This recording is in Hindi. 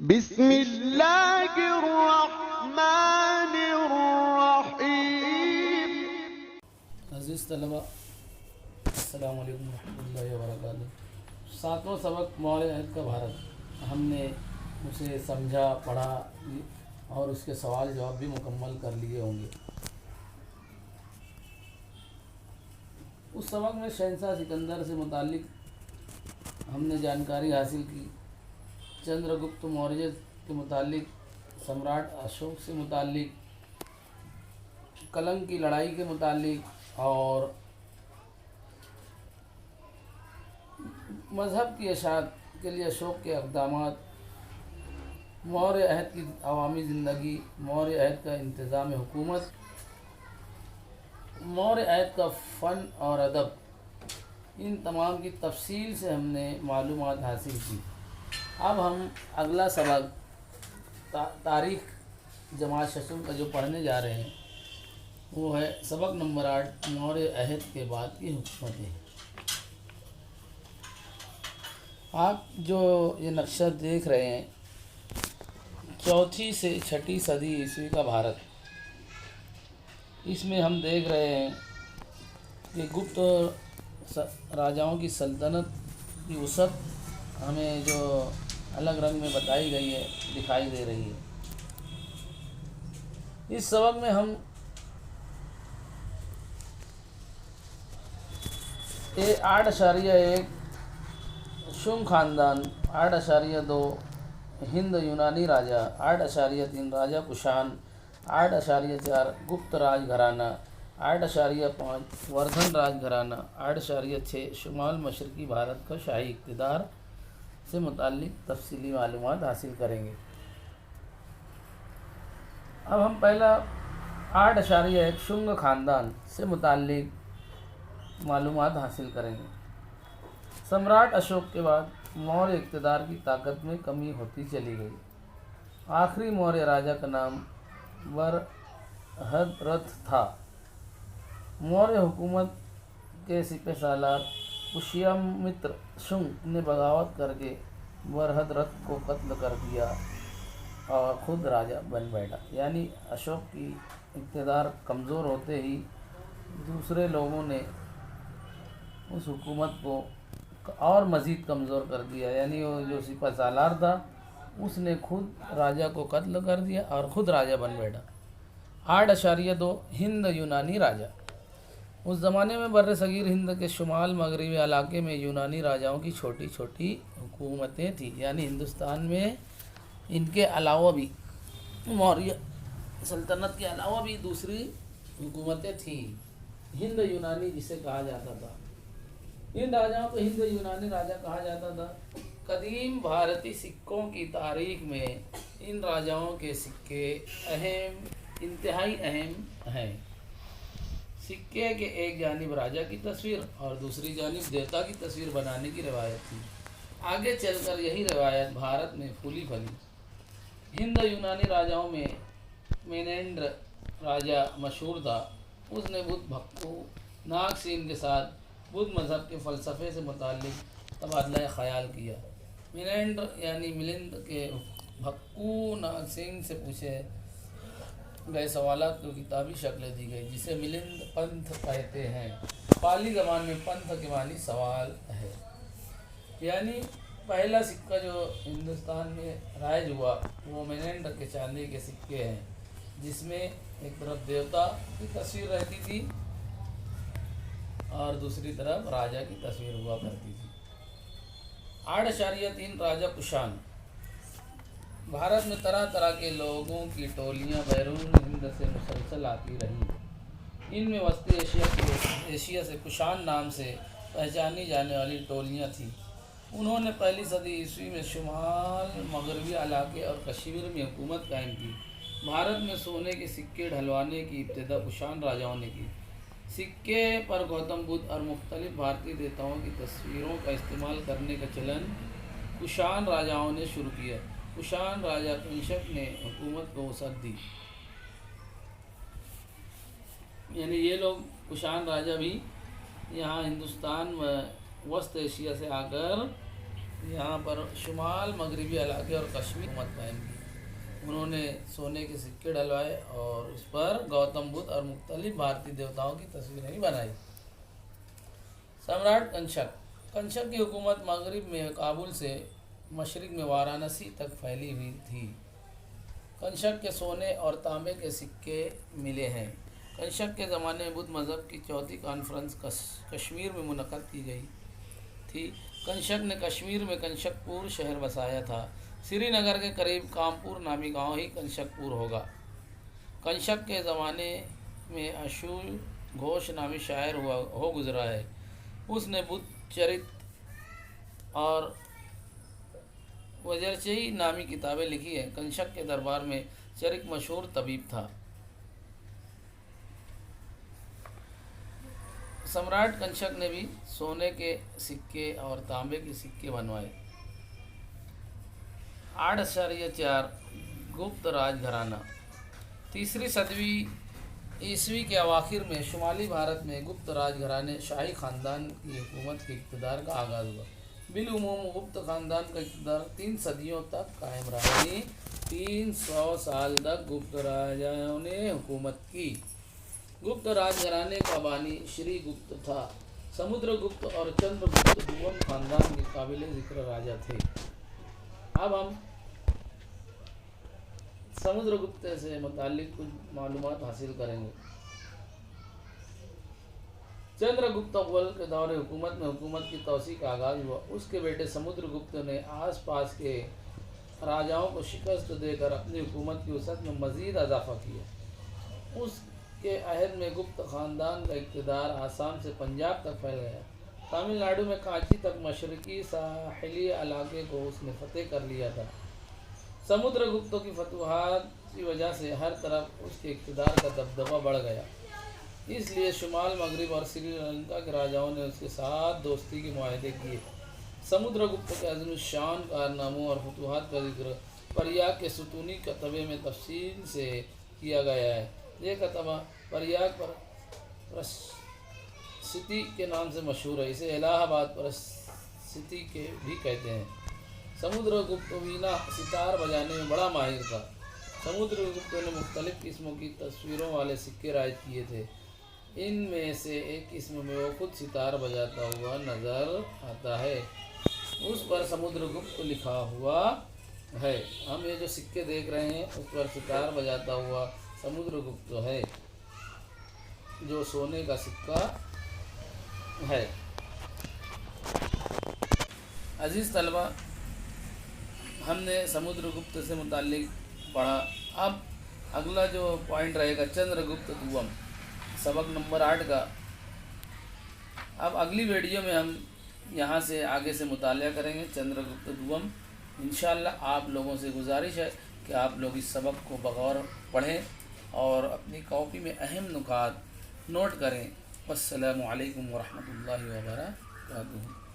बिस्मिल्लाहिर्रहमानिर्रहीम। अज़ीज़ तलबा, अस्सलाम वालेकुम रहमतुल्लाहि व बरकातुहू। सातवां सबक मौर्य अहद का भारत, हमने उसे समझा, पढ़ा और उसके सवाल जवाब भी मुकम्मल कर लिए होंगे। उस सबक में शहंशाह सिकंदर से मुतालिक हमने जानकारी हासिल की, चंद्रगुप्त मौर्य के मुतालिक, सम्राट अशोक से मुतालिक, कलंग की लड़ाई के मुतालिक और मज़हब की इशाअत के लिए अशोक के इक़दामात, मौर्य अहद की अवामी ज़िंदगी, मौर्य अहद का इंतज़ाम हुकूमत, मौर्य अहद का फ़न और अदब, इन तमाम की तफसील से हमने मालूमात हासिल की। अब हम अगला सबक तारीख़ जमात शशम का जो पढ़ने जा रहे हैं वो है सबक नंबर 8, मौर्य अहद के बाद की हुकूमतें। आप जो ये नक्शा देख रहे हैं, 4वीं से 6वीं सदी ईस्वी का भारत, इसमें हम देख रहे हैं कि गुप्त राजाओं की सल्तनत की वसअत हमें जो अलग रंग में बताई गई है, दिखाई दे रही है। इस सबक में हम 8.1 शुंग ख़ानदान, 8.2 हिंद यूनानी राजा, 8.3 राजा कुषाण, 8.4 गुप्त राजघराना, 8.5 वर्धन राजघराना, 8.6 शुमाल मशरक़ी भारत का शाही इक़्तिदार से मुताल्लिक़ तफसीली मालूमात हासिल करेंगे। अब हम पहला 8.1 शुंग ख़ानदान से मुताल्लिक़ मालूमात हासिल करेंगे। सम्राट अशोक के बाद मौर्य इक़्तिदार की ताकत में कमी होती चली गई। आखिरी मौर्य राजा का नाम बृहद्रथ था। मौर्य हुकूमत के सिपहसालार पुष्यमित्र शुंग ने बगावत करके बृहद्रथ को कत्ल कर दिया और ख़ुद राजा बन बैठा। यानी अशोक की इक़्तिदार कमज़ोर होते ही दूसरे लोगों ने उस हुकूमत को और मज़ीद कमज़ोर कर दिया। यानी वो जो सिपहसालार था उसने खुद राजा को कत्ल कर दिया और ख़ुद राजा बन बैठा। 8.2 हिंद यूनानी राजा, उस ज़माने में बर्र सगीर हिंद के शुमाल मगरबी इलाके में यूनानी राजाओं की छोटी छोटी हुकूमतें थीं। यानी हिंदुस्तान में इनके अलावा भी, मौर्य सल्तनत के अलावा भी दूसरी हुकूमतें थीं। हिंद यूनानी जिसे कहा जाता था, इन राजाओं को हिंद यूनानी राजा कहा जाता था। कदीम भारतीय सिक्कों की तारीख में इन राजाओं के सिक्के इंतहाई अहम हैं। सिक्के के एक जानिब राजा की तस्वीर और दूसरी जानिब देवता की तस्वीर बनाने की रवायत थी। आगे चलकर यही रवायत भारत में फूली फली। हिंद यूनानी राजाओं में मेनेंद्र राजा मशहूर था। उसने बुद्ध भक्कू नागसेन के साथ बुद्ध मज़हब के फ़लसफ़े से मुताल्लिक़ तबादला ख़याल किया। मेनेंद्र यानी मिलिंद के भक्कू नागसेन से पूछे गए सवालात को किताबी शक्ल दी गई, जिसे मिलिंद पंथ कहते हैं। पाली ज़बान में पंथ के मानी सवाल है। यानी पहला सिक्का जो हिंदुस्तान में राइज हुआ वो मेनेंद्र के चांदी के सिक्के हैं, जिसमें एक तरफ देवता की तस्वीर रहती थी और दूसरी तरफ राजा की तस्वीर हुआ करती थी। 8.3 राजा कुषाण, भारत में तरह तरह के लोगों की टोलियां बैरून हिंद से मुसलसल आती रहीं। इनमें वस्ती एशिया से कुषाण नाम से पहचानी जाने वाली टोलियां थीं। उन्होंने पहली सदी ईस्वी में शुमाल मगरबी इलाके और कश्मीर में हुकूमत कायम की। भारत में सोने के सिक्के ढलवाने की इब्तिदा कुषाण राजाओं ने की। सिक्के पर गौतम बुद्ध और मुख्तलिफ भारतीय देवताओं की तस्वीरों का इस्तेमाल करने का चलन कुषाण राजाओं ने शुरू किया। कुषाण राजा कंशक ने हुकूमत को वसअत दी। यानी ये लोग कुषाण राजा भी यहाँ हिंदुस्तान व वस्त एशिया से आकर यहाँ पर शुमाल मगरबी इलाके और कश्मीर हुकूमत कायम की। उन्होंने सोने के सिक्के डलवाए और उस पर गौतम बुद्ध और मुख्तलिफ भारतीय देवताओं की तस्वीरें भी बनाई। सम्राट कंशक। कंशक की हुकूमत मगरब में काबुल से मशरिक में वाराणसी तक फैली हुई थी। कंशक के सोने और तांबे के सिक्के मिले हैं। कंशक के ज़माने में बुद्ध मज़हब की चौथी कॉन्फ्रेंस कश्मीर में मुनक़द की गई थी। कंशक ने कश्मीर में कंशकपुर शहर बसाया था। श्रीनगर के करीब कामपुर नामी गांव ही कंशकपुर होगा। कंशक के ज़माने में अशूल घोष नामी शायर हो गुजरा है। उसने बुद्ध चरित और वजरचई नामी किताबें लिखी हैं। कंशक के दरबार में चरिक मशहूर तबीब था। सम्राट कंशक ने भी सोने के सिक्के और तांबे के सिक्के बनवाए। 8.4 गुप्त राजघराना। तीसरी सदी ईस्वी के अवाखिर में शुमाली भारत में गुप्त राजघराने शाही ख़ानदान की हुकूमत के इक़्तिदार का आगाज़ हुआ। बिलउमूम गुप्त ख़ानदान का इक़्तिदार 3 सदियों तक कायम रहा। 300 साल तक गुप्त राजाओं ने हुकूमत की। गुप्त राजघराने का बानी श्री गुप्त था। समुद्रगुप्त और चंद्रगुप्त दुर्गम खानदान के काबिल जिक्र राजा थे। अब हम समुद्रगुप्त से मुताल्लिक कुछ मालूमात हासिल करेंगे। चंद्रगुप्त अव्वल के दौरे हुकूमत में हुकूमत की तौसी का आगाज़ हुआ। उसके बेटे समुद्रगुप्त ने आसपास के राजाओं को शिकस्त देकर अपनी हुकूमत की वसअत में मज़ीद इजाफा किया। उसके अहद में गुप्त ख़ानदान का इक़्तिदार आसाम से पंजाब तक फैल गया। तमिलनाडु में कांची तक मशरक़ी साहिली इलाके को उसने फ़तेह कर लिया था। समुद्रगुप्त की फतूहात की वजह से हर तरफ उसके इक़्तिदार का दबदबा बढ़ गया। इसलिए शुमाल मगरिब और श्रीलंका के राजाओं ने उसके साथ दोस्ती के मुआहदे किए। समुद्रगुप्त के अज़ीम शान कारनामों और फतूहात का जिक्र प्रयाग के सुतूनी कतबे में तफसील से किया गया है। ये कतबा प्रयाग परस्थिति के नाम से मशहूर है। इसे इलाहाबाद परस्थिति के भी कहते हैं। समुद्रगुप्त वीणा सितार बजाने में बड़ा माहिर था। समुद्रगुप्त ने मुख्तलिफ़ किस्मों की तस्वीरों वाले सिक्के राइज किए थे। इनमें से एक किस्म में वो खुद सितार बजाता हुआ नज़र आता है। उस पर समुद्रगुप्त लिखा हुआ है। हम ये जो सिक्के देख रहे हैं उस पर सितार बजाता हुआ समुद्रगुप्त है, जो सोने का सिक्का है। अजीज़ तलबा, हमने समुद्रगुप्त से मुताल्लिक पढ़ा। अब अगला जो पॉइंट रहेगा चंद्रगुप्त दुर्गम, सबक नंबर 8 का। अब अगली वीडियो में हम यहाँ से आगे से मुतालिया करेंगे चंद्रगुप्त दुर्गम। इंशाअल्लाह आप लोगों से गुजारिश है कि आप लोग इस सबक को बगौर पढ़ें और अपनी कॉपी में अहम नुकात नोट करें। अस्सलामु अलैकुम वरहमतुल्लाहि व बरकातुहू।